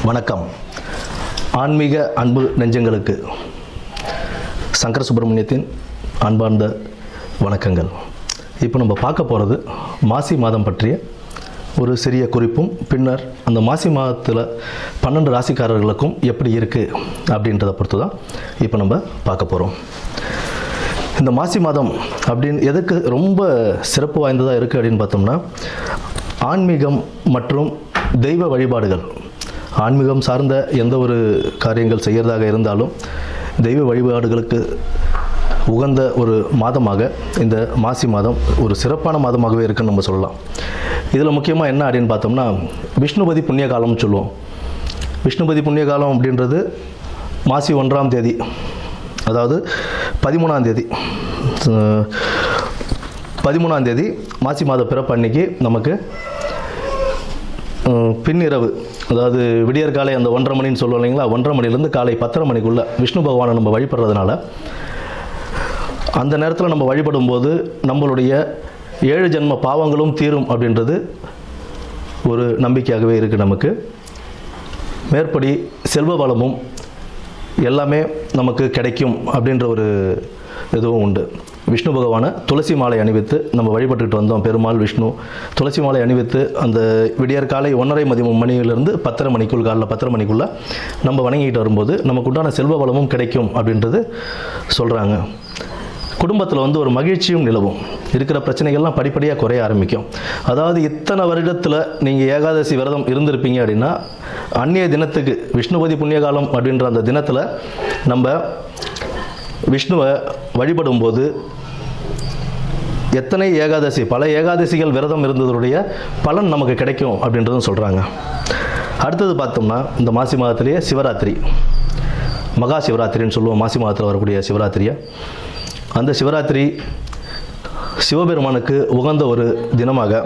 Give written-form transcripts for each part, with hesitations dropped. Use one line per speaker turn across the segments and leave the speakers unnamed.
வணக்கம். ஆன்மீக அன்பு நெஞ்சங்களுக்கு சங்கர சுப்பிரமணியத்தின் அன்பார்ந்த வணக்கங்கள். இப்போ நம்ம பார்க்க போகிறது மாசி மாதம் பற்றிய ஒரு சிறிய குறிப்பும், பின்னர் அந்த மாசி மாதத்தில் 12 ராசிக்காரர்களுக்கும் எப்படி இருக்குது அப்படின்றத பொறுத்து தான் இப்போ நம்ம பார்க்க போகிறோம். இந்த மாசி மாதம் அப்படின்னு எதுக்கு ரொம்ப சிறப்பு வாய்ந்ததாக இருக்குது அப்படின்னு பார்த்தோம்னா, ஆன்மீகம் மற்றும் தெய்வ வழிபாடுகள், ஆன்மீகம் சார்ந்த எந்த ஒரு காரியங்கள் செய்கிறதாக இருந்தாலும் தெய்வ வழிபாடுகளுக்கு உகந்த ஒரு மாதமாக இந்த மாசி மாதம் ஒரு சிறப்பான மாதமாகவே இருக்குன்னு நம்ம சொல்லலாம். இதில் முக்கியமாக என்ன அப்படின்னு பார்த்தோம்னா, விஷ்ணுபதி புண்ணிய காலம்னு சொல்லுவோம். விஷ்ணுபதி புண்ணிய காலம் அப்படின்றது மாசி 1ஆம் தேதி, அதாவது 13ஆம் தேதி மாசி மாத பிறப்பு அன்னைக்கு நமக்கு பின்னிரவு, அதாவது விடியற்காலை அந்த 1:30 மணின்னு சொல்லுவோம் இல்லைங்களா, 1:30 மணிலேருந்து காலை 10:30 மணிக்குள்ளே விஷ்ணு பகவானை நம்ம வழிபடுறதுனால அந்த நேரத்தில் நம்ம வழிபடும் போது நம்மளுடைய 7 ஜென்ம பாவங்களும் தீரும் அப்படின்றது ஒரு நம்பிக்கையாகவே இருக்குது. நமக்கு மேற்படி செல்வ வளமும் எல்லாமே நமக்கு கிடைக்கும் அப்படின்ற ஒரு இதுவும் உண்டு. விஷ்ணு பகவானை துளசி மாலை அணிவித்து நம்ம வழிபட்டுக்கிட்டு வந்தோம். பெருமாள் விஷ்ணு துளசி மாலை அணிவித்து அந்த விடியற்காலை 1:30 மணியிலிருந்து 10:30 மணிக்குள், காலைல 10:30 மணிக்குள்ளே நம்ம வணங்கிட்டு வரும்போது நமக்கு உண்டான செல்வ வளமும் கிடைக்கும் அப்படின்றது சொல்கிறாங்க. குடும்பத்தில் ஒரு மகிழ்ச்சியும் நிலவும், இருக்கிற பிரச்சனைகள்லாம் படிப்படியாக குறைய ஆரம்பிக்கும். அதாவது இத்தனை வருடத்தில் நீங்கள் ஏகாதசி விரதம் இருந்திருப்பீங்க அப்படின்னா, அந்நிய தினத்துக்கு விஷ்ணுபதி புண்ணியகாலம் அப்படின்ற அந்த தினத்தில் நம்ம விஷ்ணுவை வழிபடும் போது எத்தனை ஏகாதசி, பல ஏகாதசிகள் விரதம் இருந்ததுடைய பலன் நமக்கு கிடைக்கும் அப்படின்றதும் சொல்கிறாங்க. அடுத்தது பார்த்தோம்னா, இந்த மாசி மாதத்திலேயே சிவராத்திரி, மகா சிவராத்திரின்னு சொல்லுவோம். மாசி மாதத்தில் வரக்கூடிய சிவராத்திரியை, அந்த சிவராத்திரி சிவபெருமானுக்கு உகந்த ஒரு தினமாக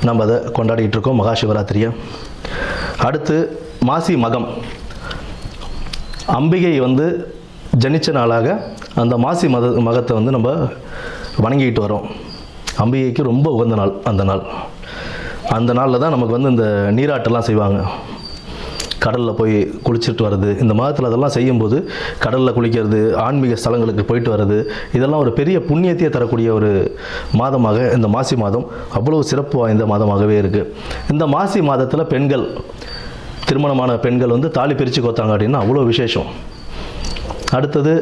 நம்ம அதை கொண்டாடிக்கிட்டு இருக்கோம், மகா சிவராத்திரியை. அடுத்து மாசி மகம், அம்பிகை ஜனிச்ச நாளாக அந்த மாசி மகத்தை நம்ம வணங்கிக்கிட்டு வரோம். அம்பிகைக்கு ரொம்ப உகந்த நாள் அந்த நாளில் தான் நமக்கு இந்த நீராட்டெல்லாம் செய்வாங்க. கடலில் போய் குளிச்சுட்டு வர்றது, இந்த மாதத்தில் அதெல்லாம் செய்யும்போது கடலில் குளிக்கிறது, ஆன்மீக ஸ்தலங்களுக்கு போயிட்டு வர்றது, இதெல்லாம் ஒரு பெரிய புண்ணியத்தையே தரக்கூடிய ஒரு மாதமாக இந்த மாசி மாதம் அவ்வளோ சிறப்பு வாய்ந்த மாதமாகவே இருக்குது. இந்த மாசி மாதத்தில் பெண்கள், திருமணமான பெண்கள் தாலி பிரித்து கோத்தாங்க அப்படின்னா அவ்வளோ விசேஷம். அடுத்தது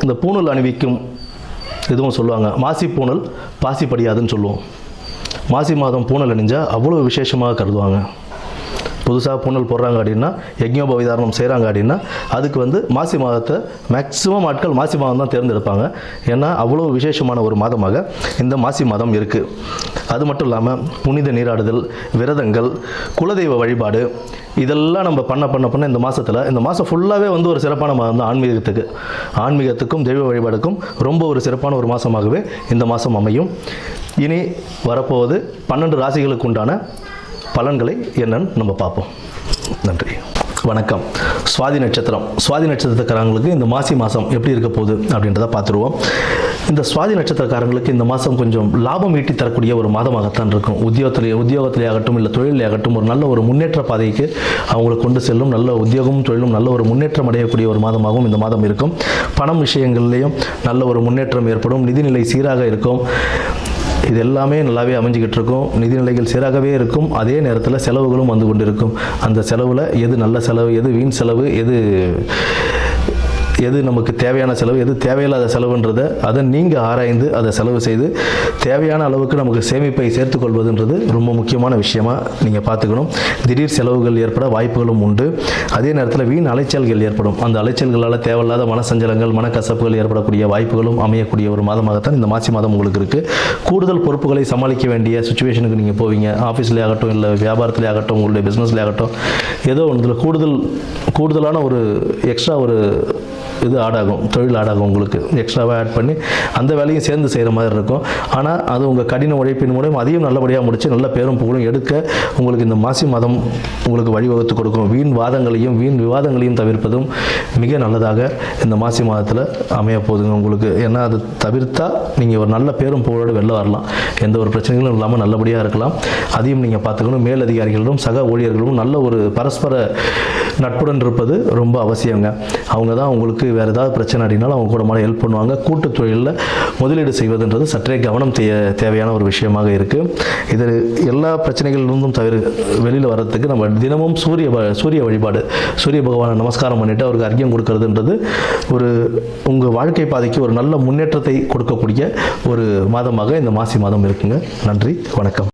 இந்த பூணல் அணிவிக்கும் இதுவும் சொல்லுவாங்க. மாசி பூணல் பாசி படியாதுன்னு சொல்லுவோம். மாசி மாதம் பூணல் அணிஞ்சால் அவ்வளோ விசேஷமாக கருதுவாங்க. புதுசாக பூணல் போடுறாங்க அப்படின்னா, யஜ்ஞோபவிதாரணம் செய்கிறாங்க அப்படின்னா, அதுக்கு மாசி மாதத்தை மேக்ஸிமம் ஆட்கள் மாசி மாதம் தான் தேர்ந்தெடுப்பாங்க. ஏன்னா அவ்வளோ விசேஷமான ஒரு மாதமாக இந்த மாசி மாதம் இருக்குது. அது மட்டும் இல்லாமல் புனித நீராடுதல், விரதங்கள், குலதெய்வ வழிபாடு, இதெல்லாம் நம்ம பண்ண இந்த மாதத்தில், இந்த மாதம் ஃபுல்லாகவே ஒரு சிறப்பான மாதம் தான். ஆன்மீகத்துக்கும் தெய்வ வழிபாடுக்கும் ரொம்ப ஒரு சிறப்பான ஒரு மாதமாகவே இந்த மாதம் அமையும். இனி வரப்போவது 12 ராசிகளுக்கு உண்டான பலன்களை என்னன்னு நம்ம பார்ப்போம். நன்றி, வணக்கம். சுவாதி நட்சத்திரக்காரங்களுக்கு இந்த மாசி மாதம் எப்படி இருக்க போகுது அப்படின்றத பார்த்துருவோம். இந்த சுவாதி நட்சத்திரக்காரங்களுக்கு இந்த மாதம் கொஞ்சம் லாபம் ஈட்டி தரக்கூடிய ஒரு மாதமாகத்தான் இருக்கும். உத்தியோகத்திலே ஆகட்டும், இல்லை தொழிலே ஆகட்டும், ஒரு நல்ல ஒரு முன்னேற்ற பாதைக்கு அவங்களை கொண்டு செல்லும். நல்ல உத்தியோகமும் தொழிலும் நல்ல ஒரு முன்னேற்றம் அடையக்கூடிய ஒரு மாதமாகவும் இந்த மாதம் இருக்கும். பணம் விஷயங்கள்லேயும் நல்ல ஒரு முன்னேற்றம் ஏற்படும். நிதிநிலை சீராக இருக்கும். இது எல்லாமே நல்லாவே அமைஞ்சிக்கிட்டு இருக்கும். நிதிநிலைகள் சீராகவே இருக்கும். அதே நேரத்தில் செலவுகளும் கொண்டிருக்கும். அந்த செலவில் எது நல்ல செலவு, எது வீண் செலவு, எது நமக்கு தேவையான செலவு, எது தேவையில்லாத செலவுன்றதை அதை நீங்கள் ஆராய்ந்து அதை செலவு செய்து தேவையான அளவுக்கு நமக்கு சேமிப்பை சேர்த்துக்கொள்வதுன்றது ரொம்ப முக்கியமான விஷயமா நீங்கள் பார்த்துக்கணும். திடீர் செலவுகள் ஏற்பட வாய்ப்புகளும் உண்டு. அதே நேரத்தில் வீண் அலைச்சல்கள் ஏற்படும். அந்த அலைச்சல்களால் தேவையில்லாத மனசஞ்சலங்கள், மனக்கசப்புகள் ஏற்படக்கூடிய வாய்ப்புகளும் அமையக்கூடிய ஒரு மாதமாகத்தான் இந்த மாசி மாதம் உங்களுக்கு இருக்குது. கூடுதல் பொறுப்புகளை சமாளிக்க வேண்டிய சுச்சுவேஷனுக்கு நீங்கள் போவீங்க. ஆஃபீஸ்லேயே ஆகட்டும், இல்லை வியாபாரத்திலே ஆகட்டும், உங்களுடைய பிஸ்னஸ்லேயே ஆகட்டும், ஏதோ ஒன்றில் கூடுதலான ஒரு எக்ஸ்ட்ரா ஒரு இது ஆட் ஆகும், தொழில் ஆட் ஆகும். உங்களுக்கு எக்ஸ்ட்ராவாக ஆட் பண்ணி அந்த வேலையும் சேர்ந்து செய்கிற மாதிரி இருக்கும். ஆனால் அது உங்கள் கடின உழைப்பின் மூலம் அதையும் நல்லபடியாக முடித்து நல்ல பேரும் புகழும் எடுக்க உங்களுக்கு இந்த மாசி மாதம் உங்களுக்கு வழிவகுத்து கொடுக்கும். வீண் வாதங்களையும் வீண் விவாதங்களையும் தவிர்ப்பதும் மிக நல்லதாக இந்த மாசி மாதத்தில் அமைய போகுதுங்க உங்களுக்கு. ஏன்னா அது தவிர்த்தா நீங்கள் ஒரு நல்ல பேரும் புகழோடு வெளில வரலாம், எந்த ஒரு பிரச்சனைகளும் இல்லாமல் நல்லபடியாக இருக்கலாம். அதையும் நீங்கள் பார்த்துக்கணும். மேலதிகாரிகளிடம் சக ஊழியர்களும் நல்ல ஒரு பரஸ்பர நட்புடன் இருப்பது ரொம்ப அவசியங்க. அவங்க தான் உங்களுக்கு வேறு ஏதாவது பிரச்சனை அப்படின்னாலும் அவங்க கூட மாதிரி ஹெல்ப் பண்ணுவாங்க. கூட்டு தொழிலில் முதலீடு செய்வதுன்றது சற்றே கவனம் தேவையான ஒரு விஷயமாக இருக்குது. இது எல்லா பிரச்சனைகளிலிருந்தும் வெளியில் வர்றதுக்கு நம்ம தினமும் சூரிய வழிபாடு, சூரிய பகவானை நமஸ்காரம் பண்ணிவிட்டு அவருக்கு அர்க்கியம் கொடுக்கறதுன்றது ஒரு உங்கள் வாழ்க்கை பாதைக்கு ஒரு நல்ல முன்னேற்றத்தை கொடுக்கக்கூடிய ஒரு மாதமாக இந்த மாசி மாதம் இருக்குங்க. நன்றி, வணக்கம்.